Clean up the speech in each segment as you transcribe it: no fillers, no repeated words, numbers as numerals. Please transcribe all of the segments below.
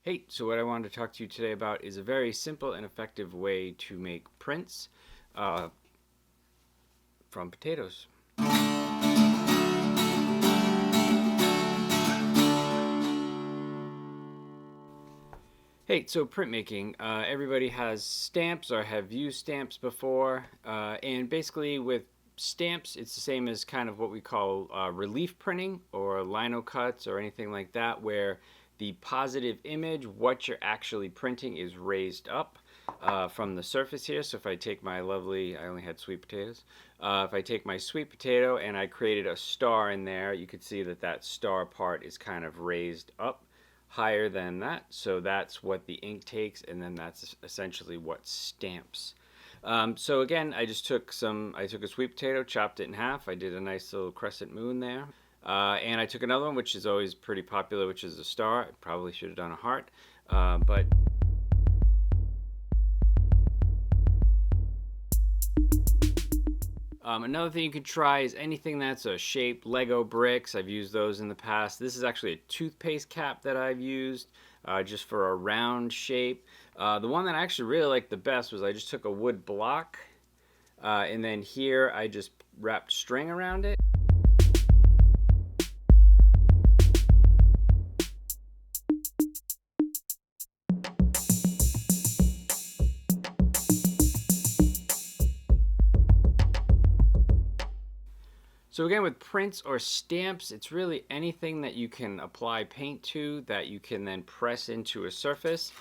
Hey, so what I wanted to talk to you today about is a very simple and effective way to make prints uh, from potatoes. Hey, so printmaking. Everybody has stamps or have used stamps before, and basically with stamps, it's the same as kind of what we call relief printing or lino cuts or anything like that, where the positive image, what you're actually printing, is raised up from the surface here. So if I take my lovely, I only had sweet potatoes. If I take my sweet potato and I created a star in there, you could see that that star part is kind of raised up higher than that. So that's what the ink takes, and then that's essentially what stamps. So again, I took a sweet potato, chopped it in half. I did a nice little crescent moon there. And I took another one, which is always pretty popular, which is a star. I probably should have done a heart. But Another thing you could try is anything that's a shape, Lego bricks. I've used those in the past. This is actually a toothpaste cap that I've used just for a round shape. The one that I actually really liked the best was I just took a wood block and then here I just wrapped string around it. So again, with prints or stamps, it's really anything that you can apply paint to that you can then press into a surface.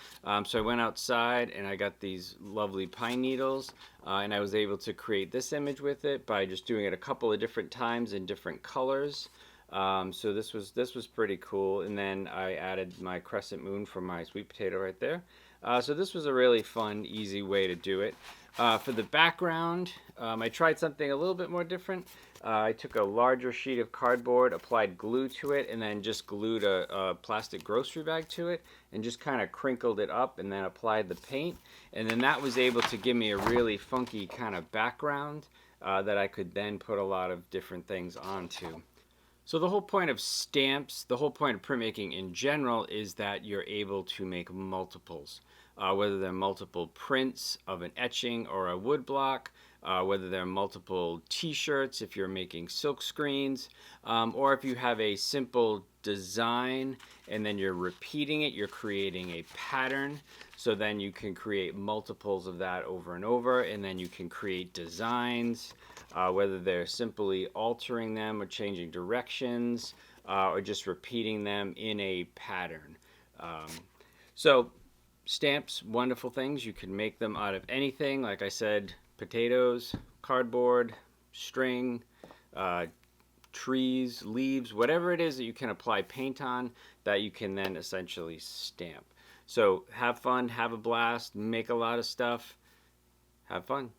So I went outside and I got these lovely pine needles and I was able to create this image with it by just doing it a couple of different times in different colors. So this was pretty cool. And then I added my crescent moon from my sweet potato right there. So this was a really fun, easy way to do it. For the background, I tried something a little bit more different. I took a larger sheet of cardboard, applied glue to it, and then just glued a plastic grocery bag to it and just kind of crinkled it up and then applied the paint. And then that was able to give me a really funky kind of background that I could then put a lot of different things onto. So the whole point of stamps, the whole point of printmaking in general is that you're able to make multiples, whether they're multiple prints of an etching or a wood block, whether they're multiple t-shirts if you're making silk screens, or if you have a simple design and then you're repeating it, you're creating a pattern. So then you can create multiples of that over and over, and then you can create designs, whether they're simply altering them or changing directions, or just repeating them in a pattern. Um, so stamps, wonderful things. You can make them out of anything. Like I said, potatoes, cardboard, string, uh, trees, leaves, whatever it is that you can apply paint on that you can then essentially stamp. So have fun, have a blast, make a lot of stuff, have fun.